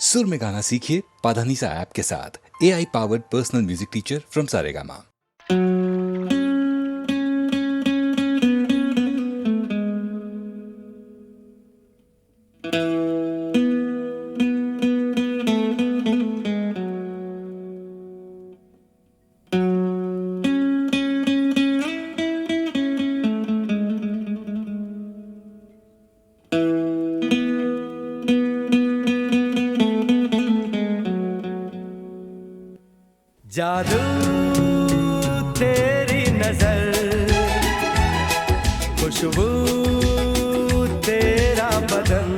सुर में गाना सीखिए पाधानीसा ऐप के साथ। AI powered personal music teacher from Saregama. जादू तेरी नजर, खुशबू तेरा बदन,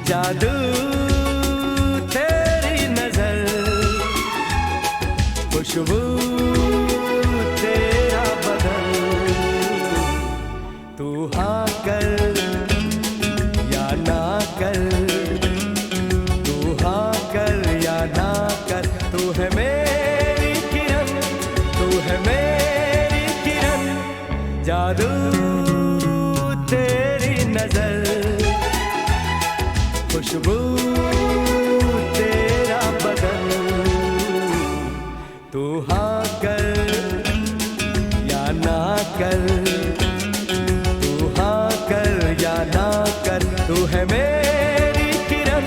जादू तेरी नजर, खुशबू तेरा बदन, तू हाँ कर या ना कर, तू हाँ कर या ना कर, तू है मेरी किरण, तू है मेरी किरण, जादू तेरी नजर, खुशबू तेरा बदन, तू हाँ कर या ना कर, तू हाँ कर या ना कर, तू है मेरी किरण,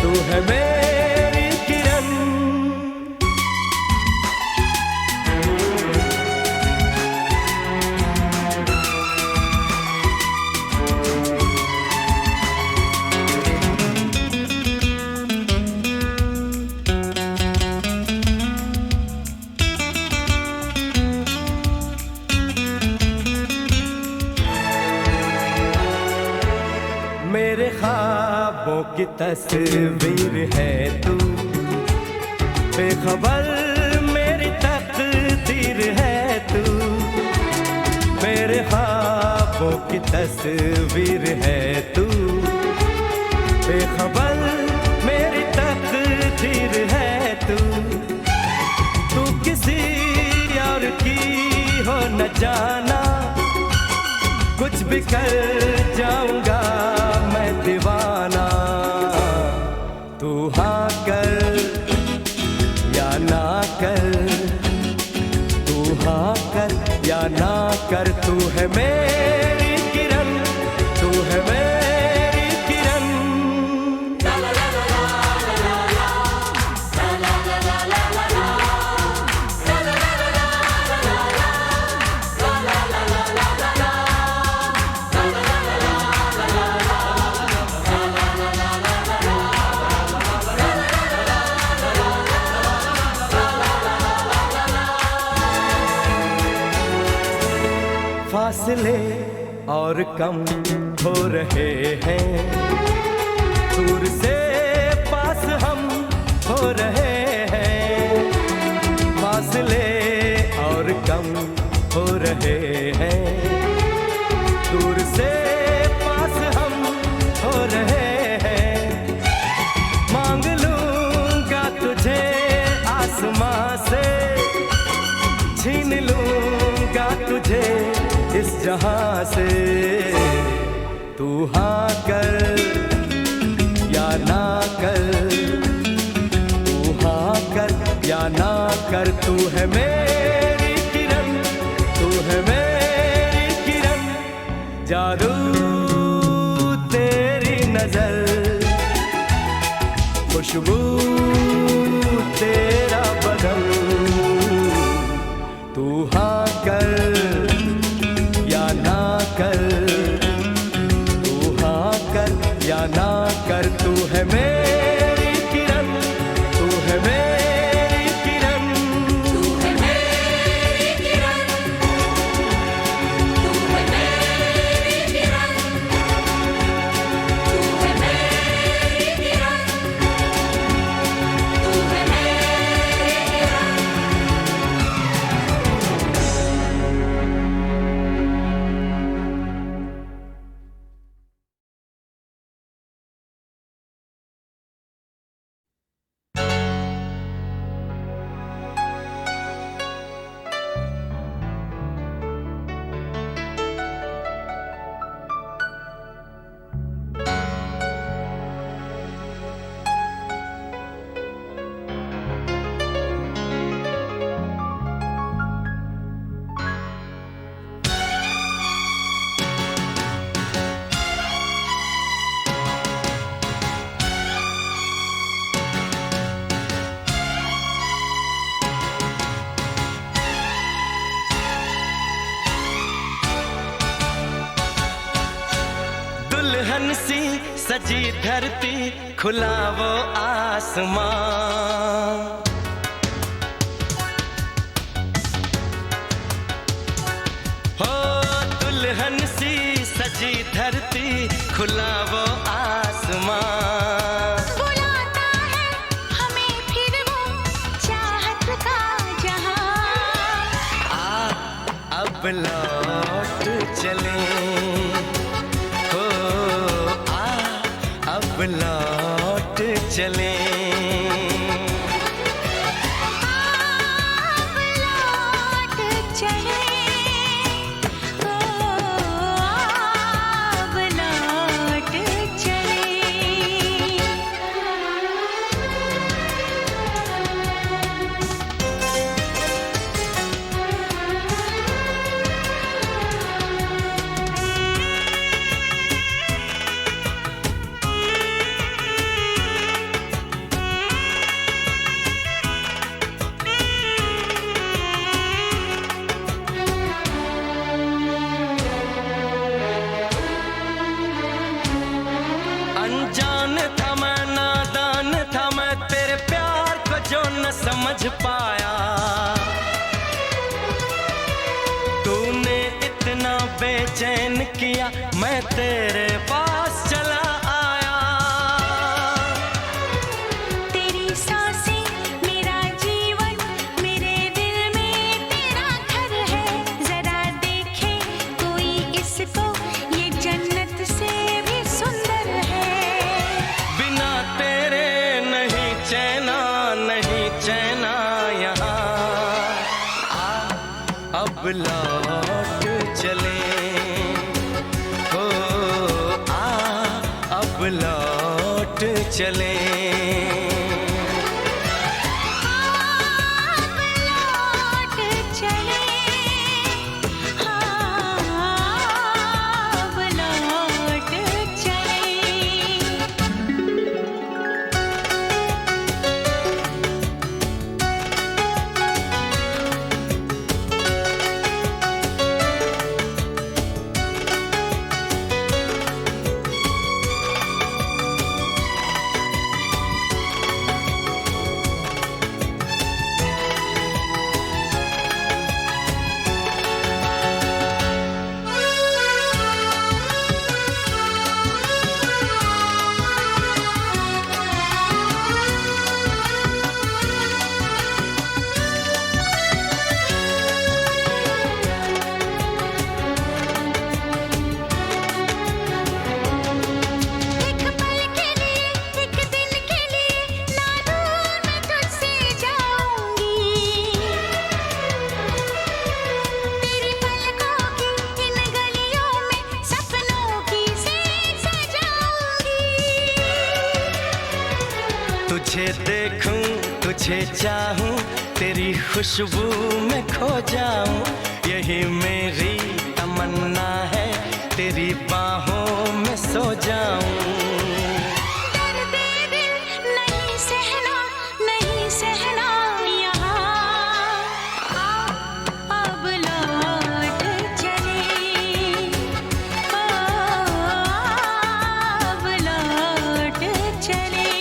तू है मेरी किरण। मेरे ख्वाबों की तस्वीर है तू, बेखबर मेरी तकदीर है तू, मेरे ख्वाबों की तस्वीर है तू, बेखबर मेरी तकदीर है तू, तू किसी और की हो न जाना, कुछ भी कर जाऊंगा मैं दीवाना, तू हाँ कर या ना कर, तू हाँ कर या ना कर, तू है मेरी किरण, तू है मेरी किरण। फासले और कम हो रहे हैं, दूर से पास हम हो रहे हैं, फासले और कम हो रहे हैं, दूर से पास हम हो रहे हैं, मांग लूंगा तुझे आसमां से, छीन लूंगा तुझे इस जहां से, तू हाँ कर या ना कर, तू हाँ कर या ना कर, तू है मेरी किरण, तू है मेरी किरण, जादू तेरी नजर, खुशबू तेरा बदन, तू हाँ कर या ना कर, तू हाँ कर या ना कर, तू है मेरी किरण, तू है मेरी किरण, तू है मेरी किरण, तू है मेरी किरण, तू है मेरी किरण, सजी धरती खुला वो आसमां। हो दुल्हन सी सजी धरती खुला वो आसमां। बुलाता है हमें फिर वो चाहत का जहां। अब लौट चले, हो अब लौट चले। अब लौट चले, अब लौट चले। अनजान था मैं, नादान था मैं, तेरे प्यार को जो न समझ पाया। तूने इतना बेचैन किया, मैं तेरे पास चला आया। तेरी सांसें मेरा जीवन, मेरे दिल में तेरा घर है। जरा देखे कोई इसको, ये जन्नत से भी सुंदर है। बिना तेरे नहीं चैना, नहीं चैना यहाँ। अब लौट चले, हो अब लौट चले। अब लौट चले, अब लौट चले। एक पल के लिए, एक दिन के लिए ना दूर मैं तुझसे जाऊंगी। तेरी पलकों की इन गलियों में सपनों की सेज सजाऊंगी। तुझे देखूं, तुझे चाहूं, तेरी खुशबू में खो जाऊं। यही मेरी तमन्ना है, तेरी बाहों में सो जाऊं। दर्द दिल नहीं सहना, नहीं सहना यहाँ। अब लौट चले, अब लौट चले।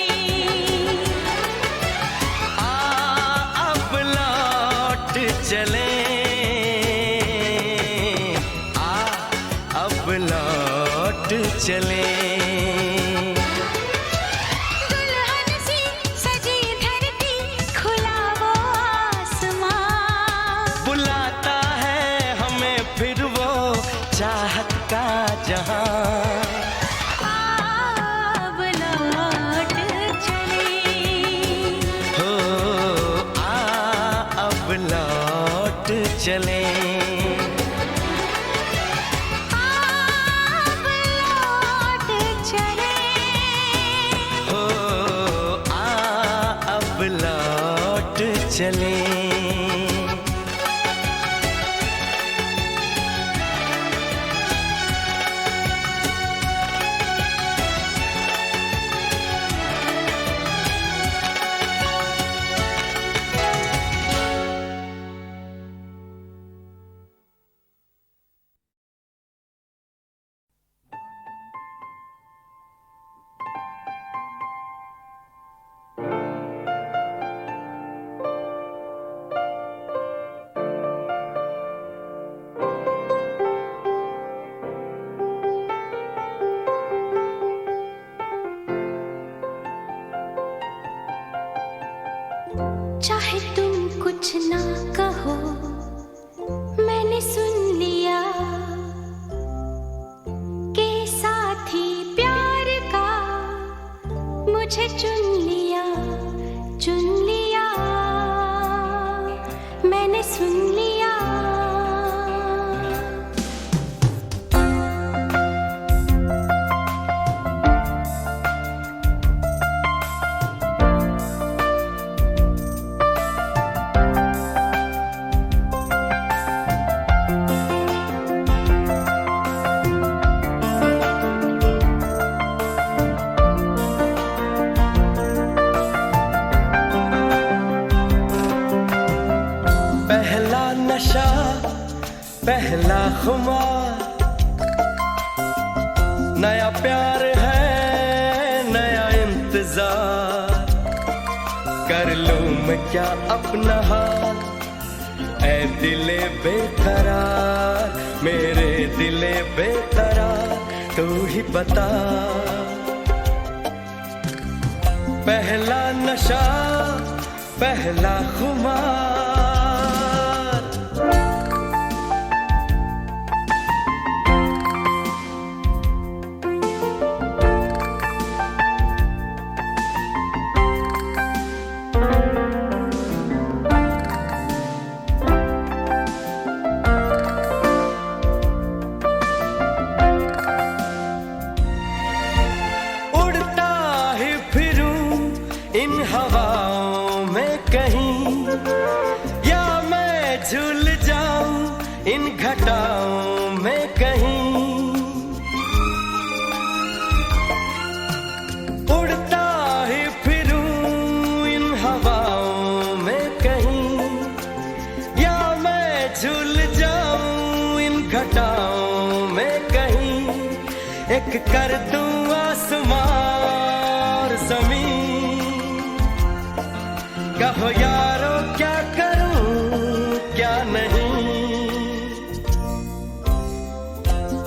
अब लौट चले, अब लौट चले। दुल्हन सी सजी धरती खुला वो आसमां। बुलाता है हमें फिर वो चाहत का जहां। अब लौट चले, हो अब लौट चले। अब लौट चले। हो अब लौट चले। कुछ ना कहो, मैंने सुन लिया कि साथी प्यार का मुझे चुन लिया, मैंने सुन लिया। नशा पहला खुमार, नया प्यार है नया इंतजार, कर लूं मैं क्या अपना हाल, ऐ दिले बेकरार, मेरे दिले बेकरार, तू ही बता। पहला नशा पहला खुमार, इन हवाओं में कहीं, या मैं झूल जाऊं इन घटाओं में कहीं, उड़ता ही फिरूं इन हवाओं में कहीं, या मैं झूल जाऊं इन घटाओं में कहीं, एक कर दूं आसमां और ज़मीन, कहो यारो क्या करूं क्या नहीं।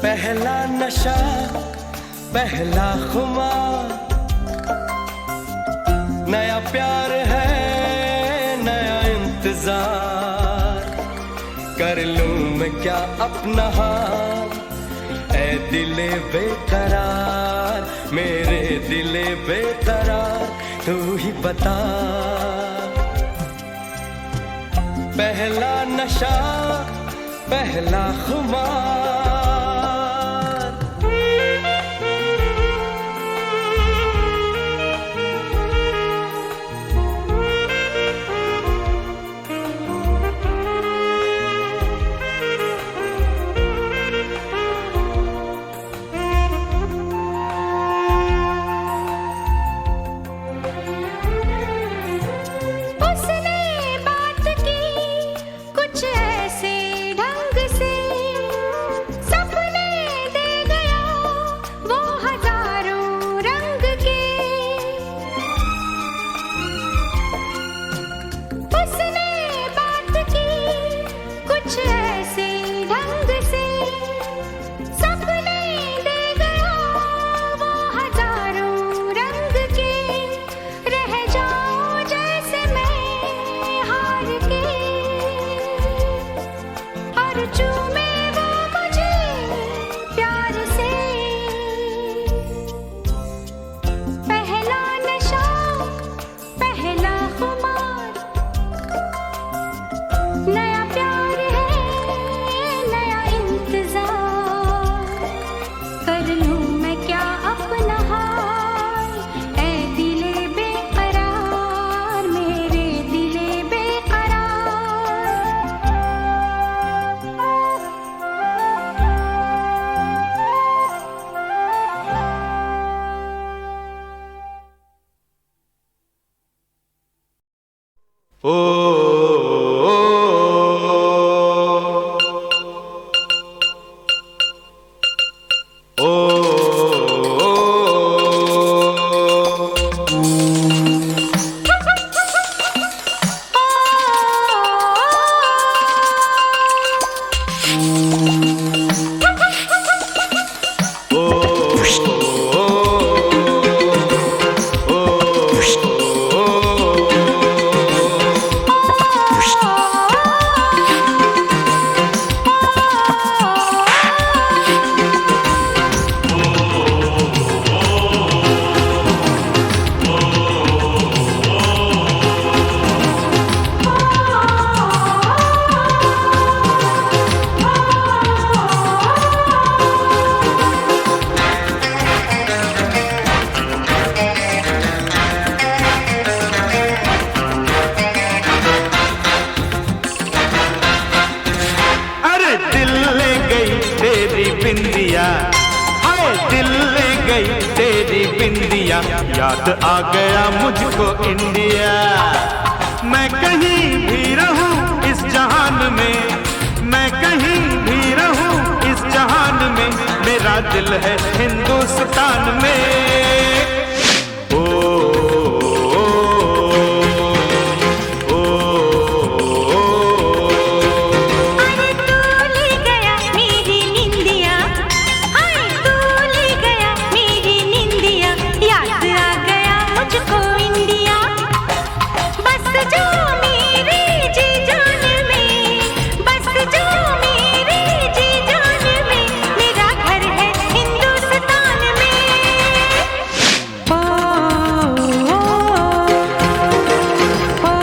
पहला नशा पहला खुमार, नया प्यार है नया इंतजार, कर लूं मैं क्या अपना हाल, ऐ दिले बेकरार, मेरे दिले बेकरार, तू ही बता। पहला नशा पहला खुमार, याद आ गया मुझको इंडिया। मैं कहीं भी रहूं इस जहान में, मैं कहीं भी रहूं इस जहान में, मेरा दिल है हिंदुस्तान में। ओ, ओ, ओ, ओ, अरे तू ले गया मेरी निंदिया, हाय तू ले गया मेरी निंदिया, याद आ गया मुझको इंडिया। बस जो मेरे जी जान में, बस जो मेरे जी जान में, मेरा घर है हिंदुस्तान में। ओ, ओ, ओ,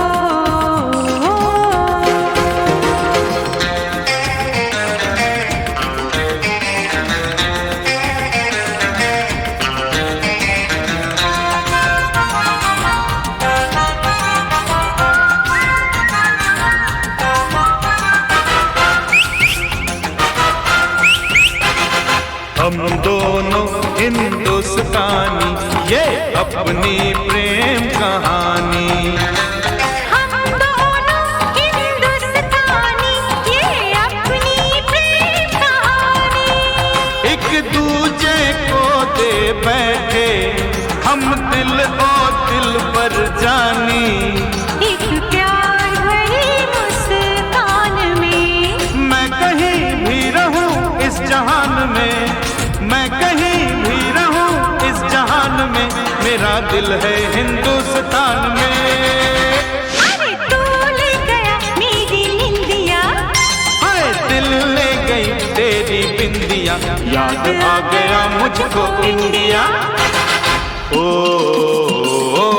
हम दोनों हिंदुस्तानी, ये अपनी प्रेम कहानी। हम दोनों हिंदुस्तानी, ये अपनी प्रेम कहानी। एक दूजे को दे बैठे हम दिल और दिल पर जानी। एक प्यार भरी मुस्कान में, मैं कहीं भी रहूं इस जहान में, मैं कहीं भी रहूं इस जहान में, मेरा दिल है हिंदुस्तान में। अरे तू ले गया मेरी निंदिया, हाय दिल ले गई तेरी बिंदिया, याद आ गया मुझको इंडिया। ओ, ओ, ओ,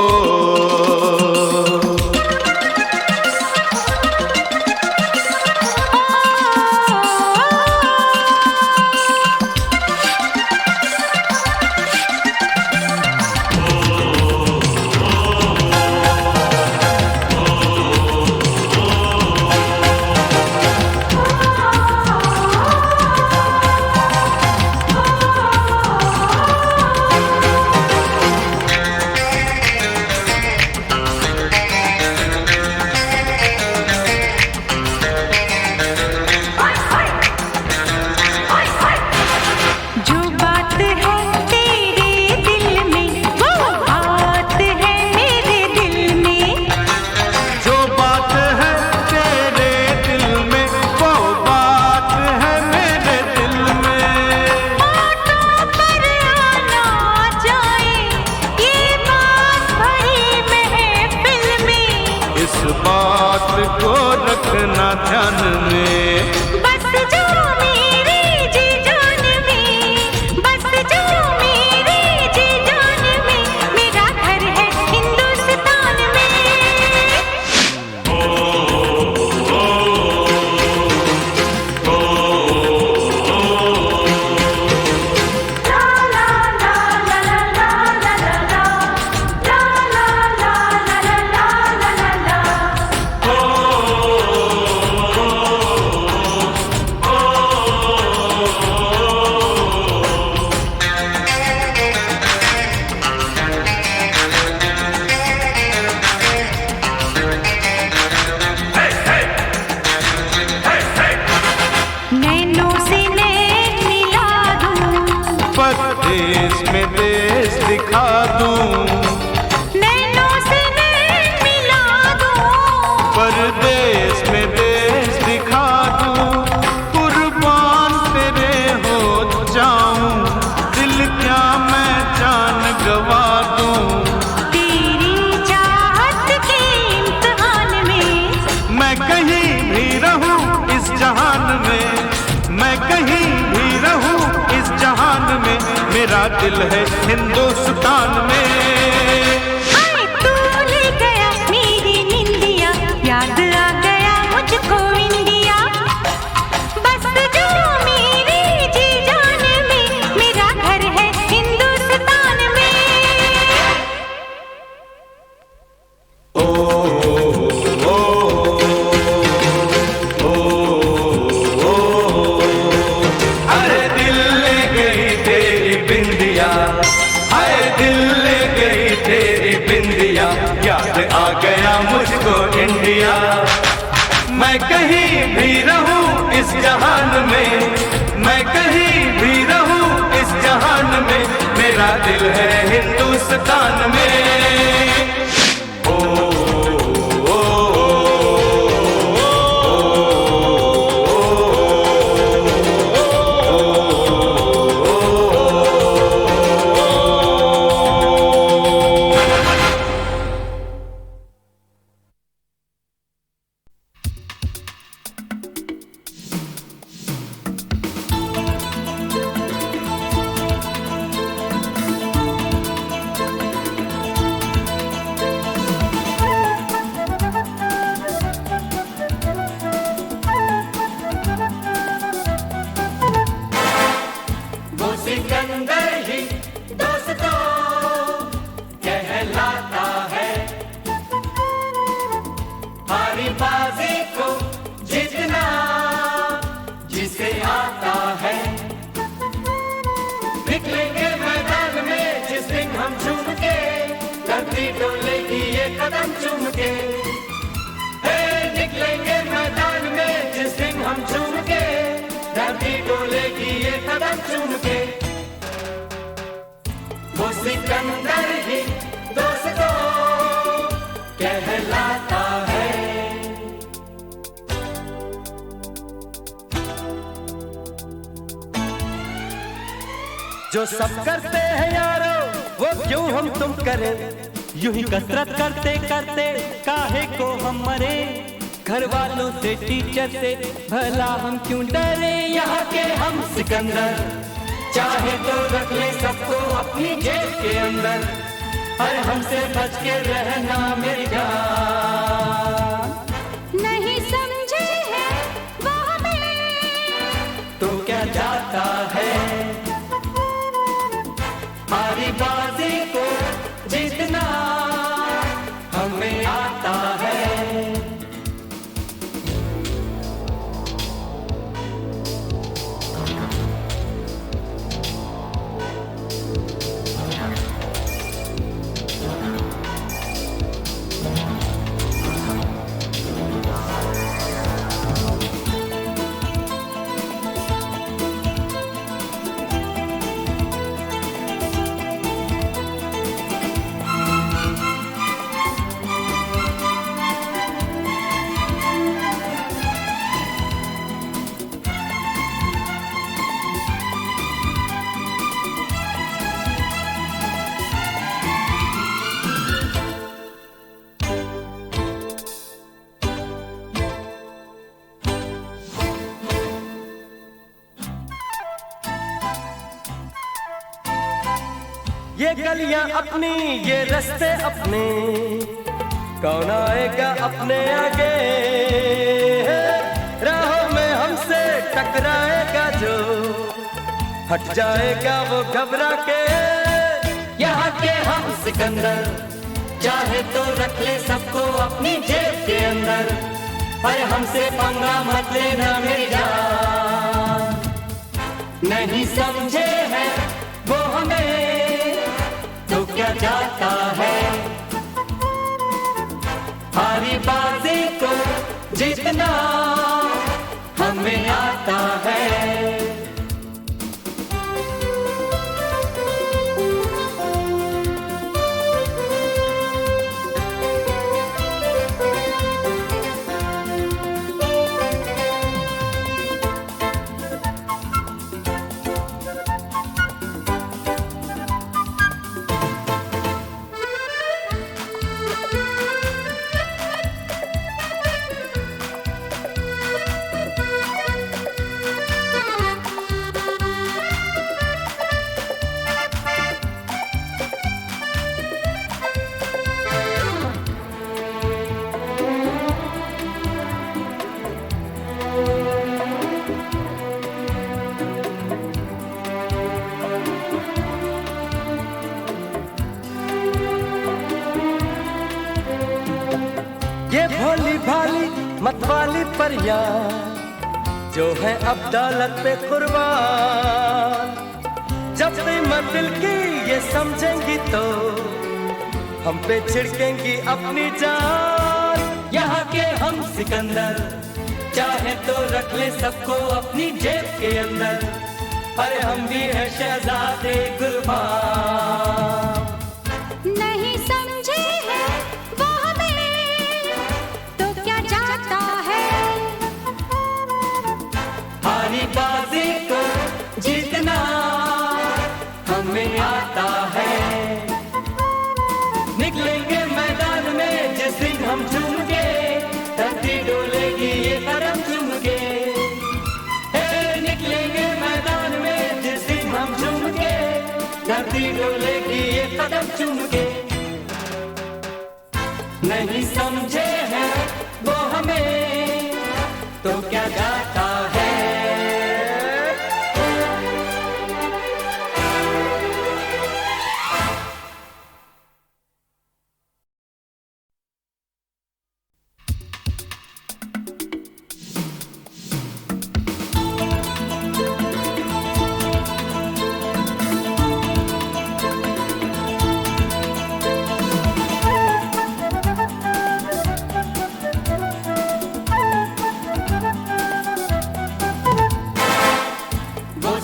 जो बात है तेरे दिल में, वो बात है मेरे दिल में। जो बात है तेरे दिल में, वो बात है मेरे दिल में। होठों पर आना जाए ये बात भरी महफिल में, इस बात को रखना ध्यान में। बस जो मेरे जी जान में, बस जो मेरे जी जान में, मेरा घर है हिंदुस्तान में। ला ला ला ला ला ला ला ला ला, ला ला ला ला ला ला ला ला। नैनों से नैन मिला दूं, परदेश में देश दिखा दूं, नैनों से नैन मिला दूं, परदेश में देश दिखा दूं। कुर्बान तेरे हो जाऊं, दिल क्या मैं जान गवा दूं। तेरी चाहत के इम्तिहान में, मैं कहीं भी रहूं इस जहान में, मैं कहीं भी रहूं इस जहान में, मेरा दिल है हिंदुस्तान में। हाय तू ले गया मेरी निंदिया, याद आ गया मुझको इंडिया। बस जो मेरे जी जान में, मेरा घर है हिंदुस्तान में। ओ, ओ, ओ, ओ, अरे दिल ले गई तेरी बिंदिया, हाय मेरा दिल है हिंदुस्तान में। सिकंदर ही दोस्तों कहलाता है, हारी बाजी को जीतना जिसे आता है। निकलेंगे मैदान में जिस दिन हम झूम के, धरती डोलेगी ये कदम चूम के। निकलेंगे मैदान में जिस दिन हम झूम के, धरती डोलेगी ये कदम चूम के। वो सिकंदर ही दोस्तों कहलाता है। जो सब करते हैं यारो वो क्यों हम तुम करें, यूं ही कसरत करते करते काहे को हम मरे। घर वालों से टीचर से भला हम क्यों डरे, यहाँ के हम सिकंदर चाहे तो रख ले सबको अपनी जेब के अंदर। और हमसे बच के रहना मेरी जान। नहीं समझे हैं वो हमें तो क्या जाता है, हमारी बाजी को जीतना हमें आता है। ये गलियां अपनी ये रास्ते अपने, कौन आएगा अपने आगे। राहों में हमसे टकराएगा जो, हट जाएगा वो घबरा के। यहाँ के हम सिकंदर चाहे तो रख ले सबको अपनी जेब के अंदर। पर हमसे पंगा मत लेना मेरी जान। नहीं समझे हैं वो हमें तो क्या जाता है, हारी बाजी को जीतना हमें आता है। ये भोली भाली मतवाली परियां जो है अब दौलत पे कुर्बान। जब कीमत दिल की ये समझेंगी तो हम पे छिड़केंगी अपनी जान। यहाँ के हम सिकंदर चाहे तो रख ले सबको अपनी जेब के अंदर। अरे हम भी हैं शहजादे गुलफाम। नहीं समझे हैं वो हमें तो क्या जाता है, हारी बाजी को जीतना हमें आता है। निकलेंगे मैदान में जिस दिन हम झूम के, धरती डोलेगी ये कदम चूम के। निकलेंगे मैदान में जिस दिन हम झूम के, धरती डोलेगी ये कदम चूम के। नहीं समझे हैं वो हमें तो क्या जाता है।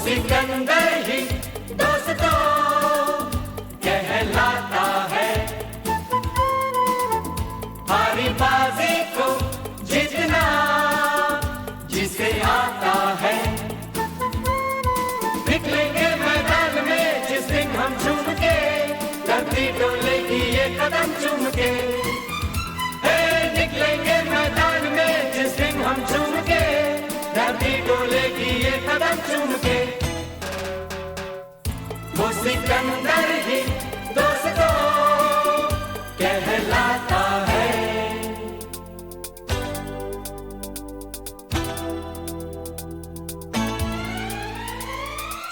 सिकंदर ही दोस्तों कहलाता है, हारी बाजी को जीतना जिसे आता है। निकलेंगे मैदान में जिस दिन हम झूम के, धरती डोलेगी ये कदम चूम के। निकलेंगे मैदान में जिस दिन हम झूम के, धरती डोलेगी ये कदम चूम के। वो सिकंदर ही दोस्तों कहलाता है।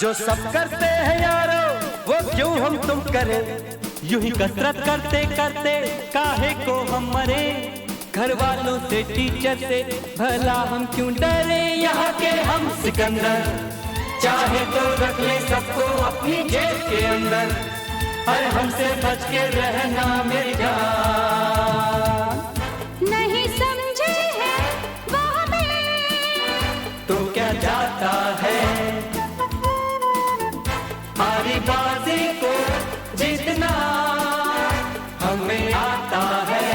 जो सब करते हैं यारो वो क्यों हम तुम करें, यूं ही कसरत करते करते काहे को हम मरे। घर वालों से टीचर से भला हम क्यों डरे, यहाँ के हम सिकंदर चाहे तो रख ले सबको अपनी जेब के अंदर। अरे हमसे बच के रहना मेरी जान। नहीं समझे हैं वो हमें तो क्या जाता है, हारी बाजी को जीतना हमें आता है।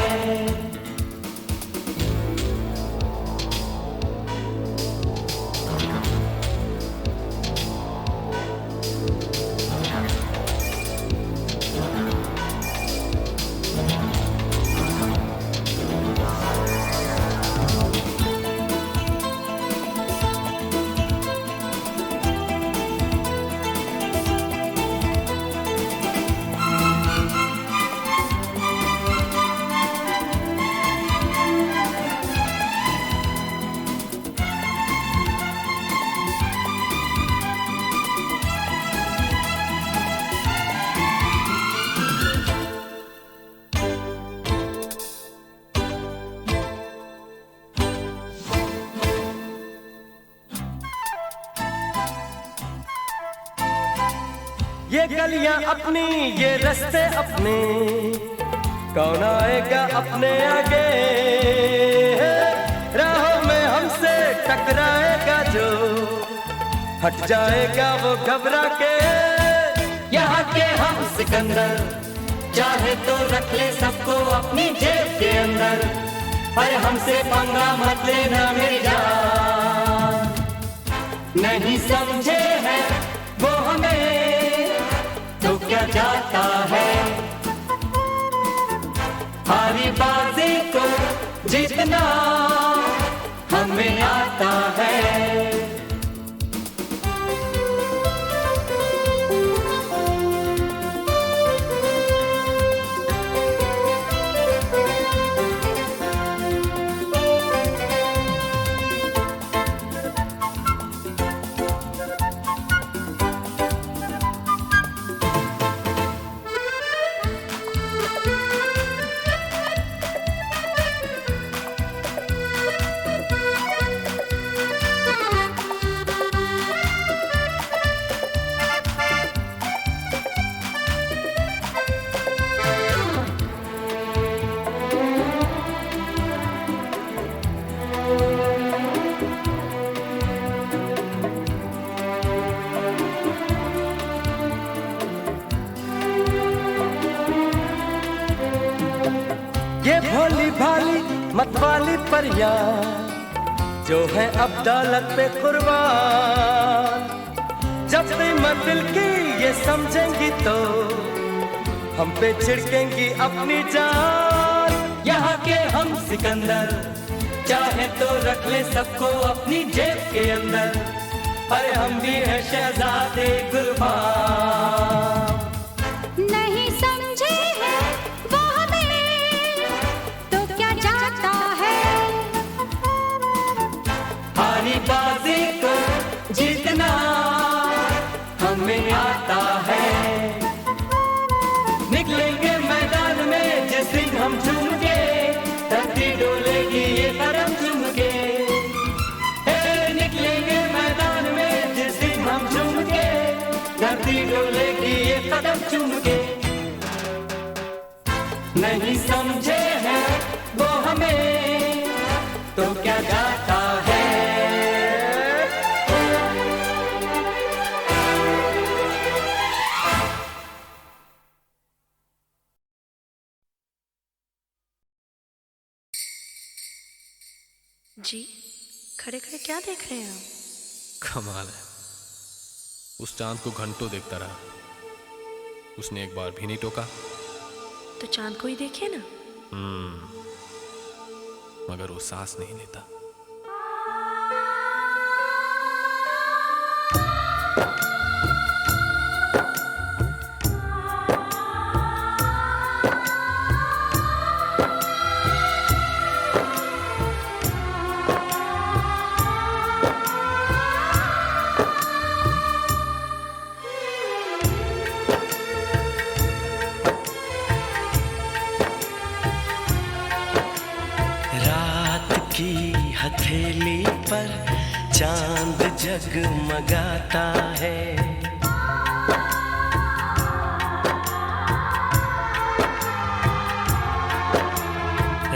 ये गलियां अपनी ये रास्ते अपने, कौन आएगा अपने आगे। राहों में हमसे टकराएगा जो, हट जाएगा वो घबरा के। यहाँ के हम सिकंदर चाहे तो रख ले सबको अपनी जेब के अंदर। अरे हमसे पंगा मत लेना मेरी जान। नहीं समझे हैं वो हमें तो क्या जाता है, हारी बाजी को जीतना हमें आता है। ये भोली भाली मतवाली परियां जो है अब दौलत पे कुर्बान, जब कीमत दिल की ये समझेंगी तो हम पे छिड़केंगी अपनी जान। यहाँ के हम सिकंदर चाहे तो रख ले सबको अपनी जेब के अंदर, अरे हम भी हैं शहजादे कुर्बान। नहीं समझे हैं वो हमें तो क्या जाता है, हारी बाजी को जीतना हमें आता है। निकलेंगे मैदान में जिस दिन हम झूम के, धरती डोलेगी ये कदम चूम के। निकलेंगे मैदान में जिस दिन हम झूम के, धरती डोलेगी ये कदम चूम के। नहीं समझे हैं वो हमें तो क्या जाता है। जी खड़े खड़े क्या देख रहे हैं आप? कमाल है, उस चांद को घंटों देखता रहा, उसने एक बार भी नहीं टोका। तो चांद को ही देखिए ना। मगर वो सांस नहीं लेता। हथेली पर चांद जगमगाता है,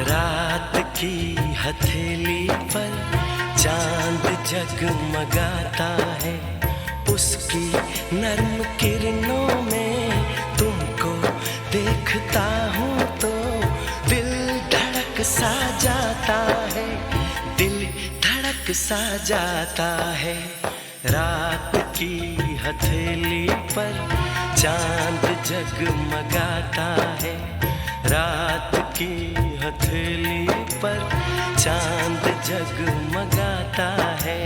रात की हथेली पर चांद जगमगाता है। उसकी नर्म किरणों में तुमको देखता हूँ तो दिल धड़क सा जाता है, दिल धड़क सा जाता है। रात की हथेली पर चांद जगमगाता है, रात की हथेली पर चांद जगमगाता है।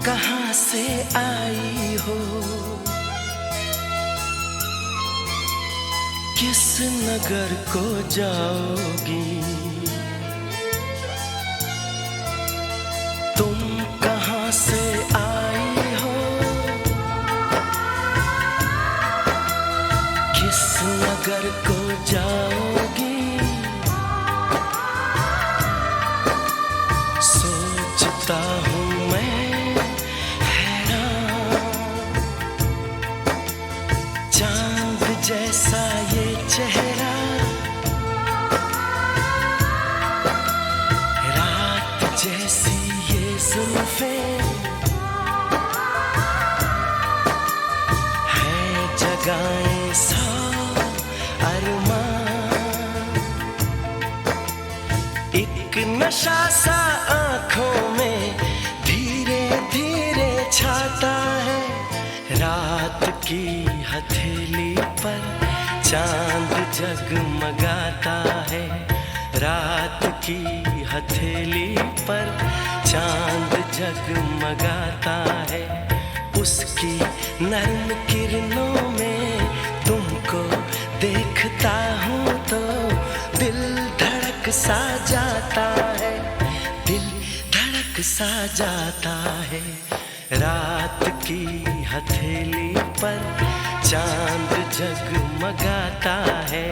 कहाँ से आई हो, किस नगर को जाओगी, तुम कहाँ से आई हो, किस नगर को जाओगी। सोचता हूँ मैं जैसा ये चेहरा, रात जैसी ये जुल्फें, है जगाएं सौ अरमान। एक नशा सा आँखों में धीरे धीरे छाता है। रात की हथेली पर चांद जगमगाता है, रात की हथेली पर चांद जगमगाता है। उसकी नर्म किरणों में तुमको देखता हूँ तो दिल धड़क सा जाता है, दिल धड़क सा जाता है। रात की हथेली पर चांद जगमगाता है।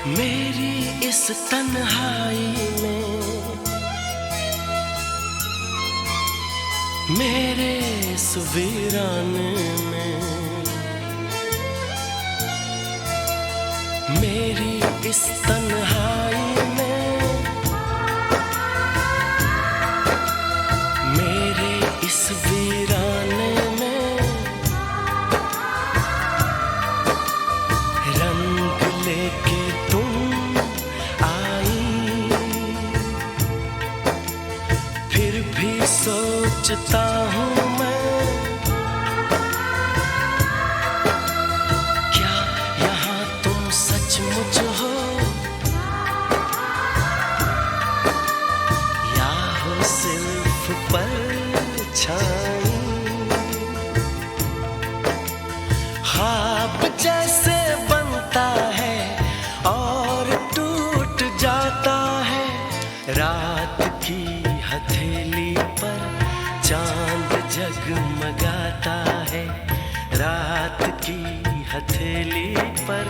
मेरी इस तन्हाई में, मेरे इस वीराने में, मेरी इस तन्हाई में, मेरे इस वीराने में रंग लेके सोचता हूँ मैं, क्या यहाँ तुम सचमुच हो या हो सिर्फ परछाई। ख्वाब जैसे बनता है और टूट जाता है, रात की हथेली पर चांद जगमगाता है, रात की हथेली पर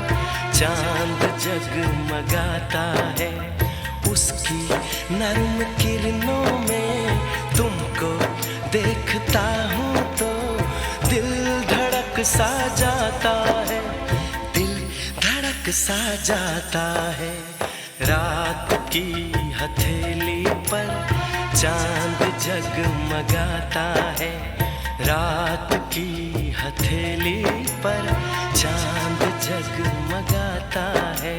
चांद जगमगाता है। उसकी नर्म किरणों में तुमको देखता हूँ तो दिल धड़क सा जाता है, दिल धड़क सा जाता है। रात की हथेली पर चांद जगमगाता है, रात की हथेली पर चांद जगमगाता है।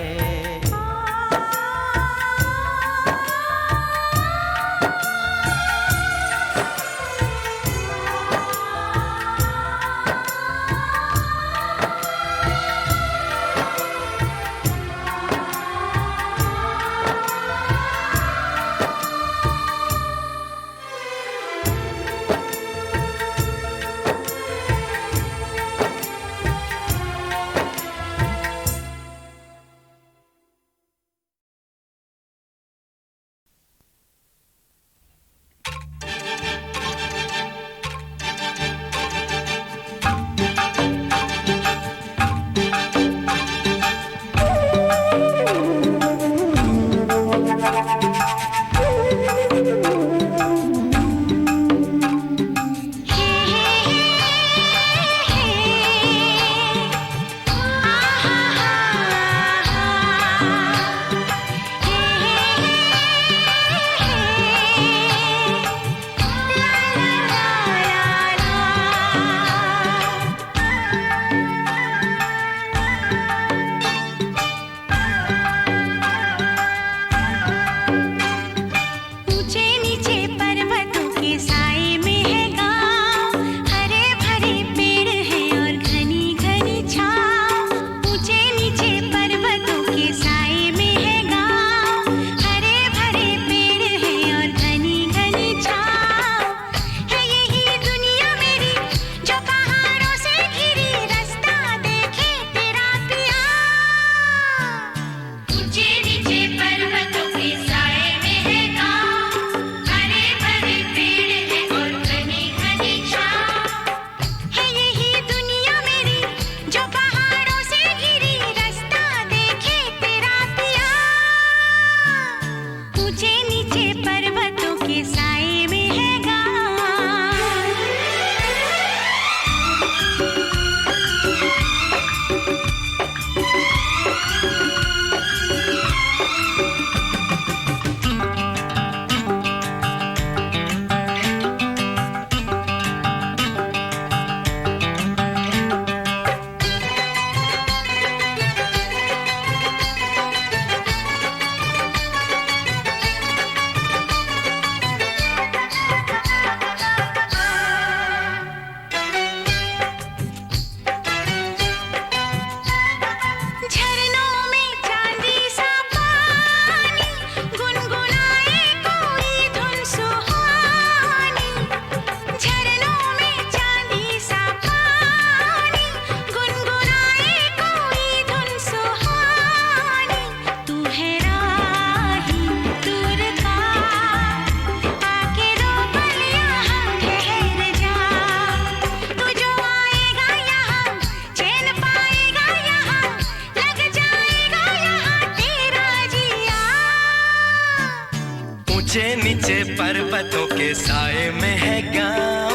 के साए में है गाँव,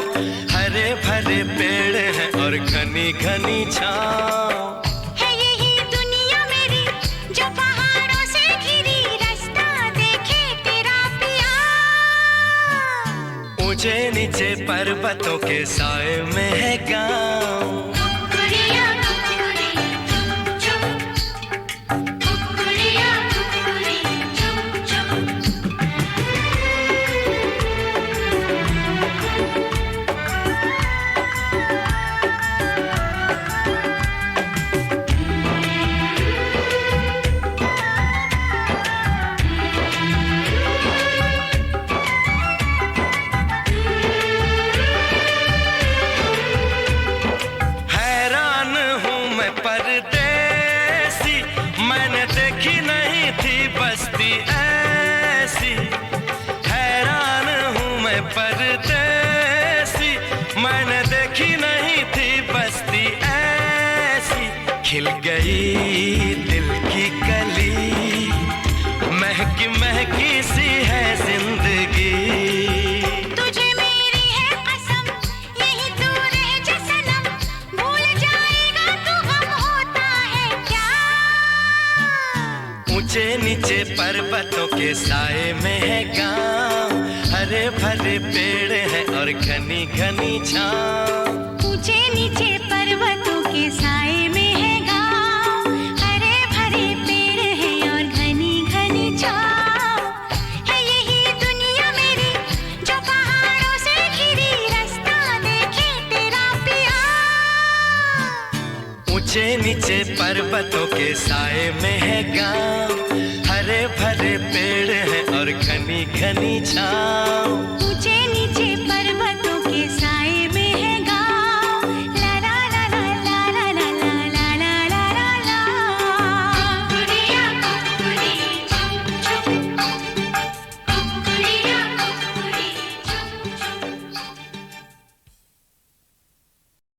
हरे भरे पेड़ हैं और घनी घनी छाँव। है यही दुनिया मेरी जो पहाड़ों से घिरी, रास्ता देखे तेरा पिया। ऊंचे नीचे पर्वतों के साए में है गाँव। कुकड़िया कुकड़ी चुप चुप, कुकड़िया कुकड़ी चुप चुप। हैरान हूँ मैं परदेसी, मैंने देखी नहीं थी बस्ती ऐसी। हैरान हूँ मैं परदेसी, मैंने देखी नहीं थी बस्ती ऐसी। खिल गई दिल की कली, महकी महकी सी है जिंदगी। तुझे मेरी है कसम, यही तू रह जा सनम, भूल जाएगा तू गम होता है क्या। ऊंचे नीचे पर्वतों के साए में है गाँव, हरे भरे पेड़ हैं और घनी घनी छाँव। ऊंचे नीचे पर्वतों के साए में है गाँव, हरे भरे पेड़ हैं और घनी घनी छाँव। है यही दुनिया मेरी जो पहाड़ों से घिरी, रास्ता देखे तेरा पिया। ऊंचे नीचे पर्वतों के साए में है गाँव, हरे भरे पेड़ हैं और घनी घनी छाँव।